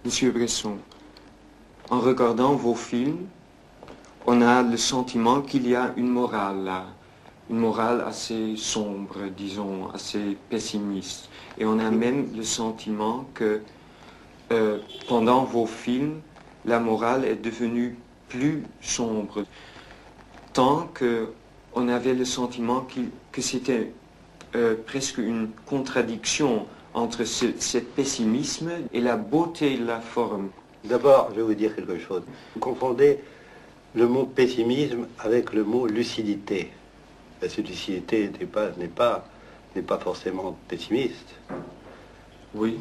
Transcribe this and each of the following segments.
Monsieur Bresson, en regardant vos films, on a le sentiment qu'il y a une morale là, une morale assez sombre, disons, assez pessimiste. Et on a même le sentiment que pendant vos films, la morale est devenue plus sombre, tant qu'on avait le sentiment que c'était presque une contradiction entre ce pessimisme et la beauté de la forme. D'abord, je vais vous dire quelque chose. Vous confondez le mot pessimisme avec le mot lucidité. Cette lucidité n'est pas forcément pessimiste. Oui.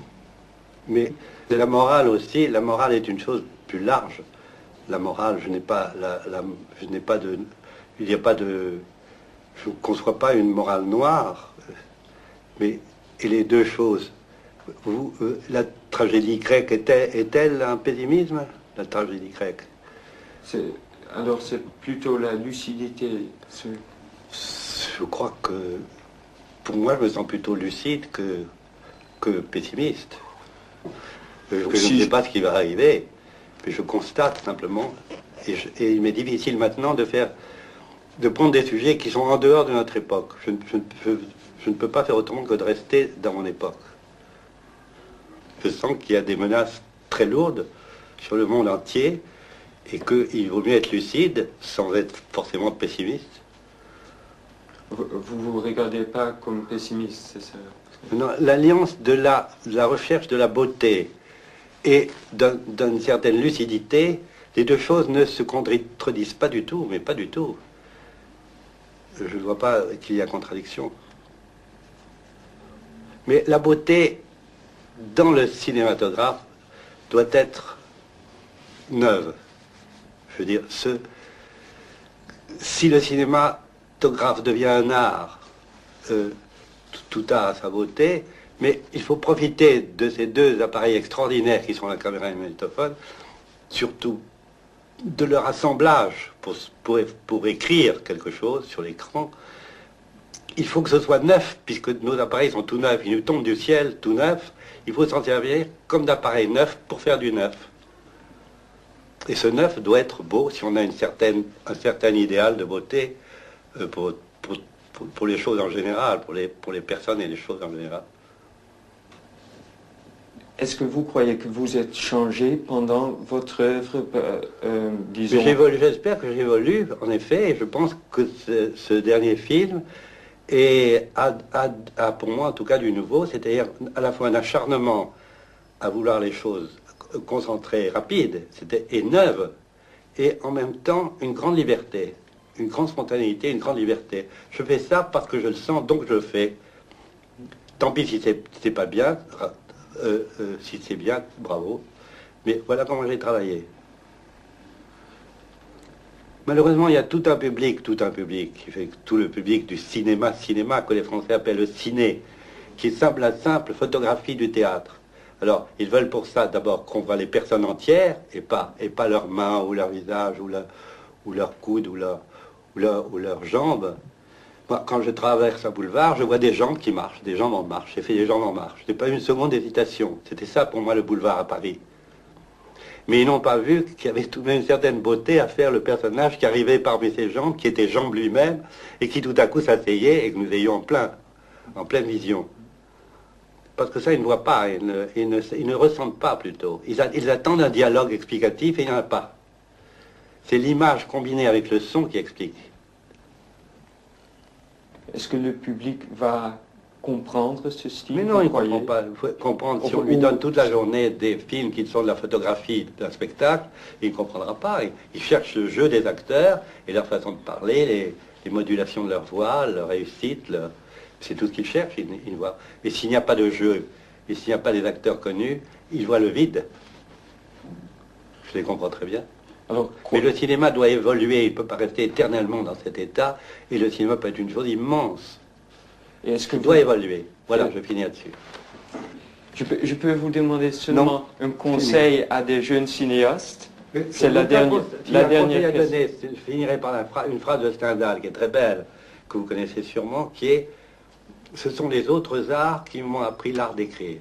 Mais la morale aussi, la morale est une chose plus large. La morale, je ne conçois pas une morale noire, mais et les deux choses. La tragédie grecque est-elle un pessimisme, la tragédie grecque? Alors c'est plutôt la lucidité. Je crois que, pour moi, je me sens plutôt lucide que pessimiste. Je ne sais pas ce qui va arriver, mais je constate simplement, et il m'est difficile maintenant de prendre des sujets qui sont en dehors de notre époque. Je ne peux pas faire autrement que de rester dans mon époque. Je sens qu'il y a des menaces très lourdes sur le monde entier et qu'il vaut mieux être lucide sans être forcément pessimiste. Vous ne vous regardez pas comme pessimiste, c'est ça? Non, l'alliance de la recherche de la beauté et d'une certaine lucidité, les deux choses ne se contredisent pas du tout, mais pas du tout. Je ne vois pas qu'il y a contradiction. Mais la beauté dans le cinématographe doit être neuve. Je veux dire, si le cinématographe devient un art, tout art a sa beauté, mais il faut profiter de ces deux appareils extraordinaires qui sont la caméra et le magnétophone, surtout de leur assemblage pour écrire quelque chose sur l'écran. Il faut que ce soit neuf, puisque nos appareils sont tout neufs, ils nous tombent du ciel tout neufs. Il faut s'en servir comme d'appareils neufs pour faire du neuf. Et ce neuf doit être beau si on a un certain idéal de beauté pour les choses en général, pour les personnes et les choses en général. Est-ce que vous croyez que vous êtes changé pendant votre œuvre, disons... J'espère que j'évolue, en effet, et je pense que ce dernier film a pour moi en tout cas du nouveau, c'est-à-dire à la fois un acharnement à vouloir les choses concentrées, rapides, et neuves, et en même temps une grande liberté, une grande spontanéité, une grande liberté. Je fais ça parce que je le sens, donc je le fais. Tant pis si c'est pas bien, si c'est bien, bravo. Mais voilà comment j'ai travaillé. Malheureusement, il y a tout un public, qui fait tout le public du cinéma, que les Français appellent le ciné, qui semble la simple photographie du théâtre. Alors, ils veulent pour ça d'abord qu'on voit les personnes entières, et pas leurs mains, ou leur visage, ou leurs coudes, ou leurs jambes. Moi, quand je traverse un boulevard, je vois des jambes qui marchent, des jambes en marche. J'ai fait des jambes en marche. Je n'ai pas eu une seconde d'hésitation. C'était ça pour moi le boulevard à Paris. Mais ils n'ont pas vu qu'il y avait tout de même une certaine beauté à faire le personnage qui arrivait parmi ses jambes, qui était jambe lui-même, et qui tout à coup s'asseyait et que nous ayons en pleine vision. Parce que ça, ils ne voient pas, ils ne ressentent pas plutôt. Ils attendent un dialogue explicatif et il n'y en a pas. C'est l'image combinée avec le son qui explique. Est-ce que le public va comprendre ce style? Mais non, il ne comprend pas. Il faut comprendre. Si on lui donne toute la journée des films qui sont de la photographie d'un spectacle, il ne comprendra pas. Il cherche le jeu des acteurs et leur façon de parler, les modulations de leur voix, leur réussite. C'est tout ce qu'il cherche. Il voit. Et s'il n'y a pas de jeu, et s'il n'y a pas des acteurs connus, il voit le vide. Je les comprends très bien. Alors, mais le cinéma doit évoluer. Il ne peut pas rester éternellement dans cet état. Et le cinéma peut être une chose immense. Et est-ce que doit évoluer. Voilà, je finis là-dessus. Je peux vous demander seulement un conseil à des jeunes cinéastes? C'est la dernière question. Je finirai par une phrase de Stendhal qui est très belle, que vous connaissez sûrement, qui est « Ce sont les autres arts qui m'ont appris l'art d'écrire ».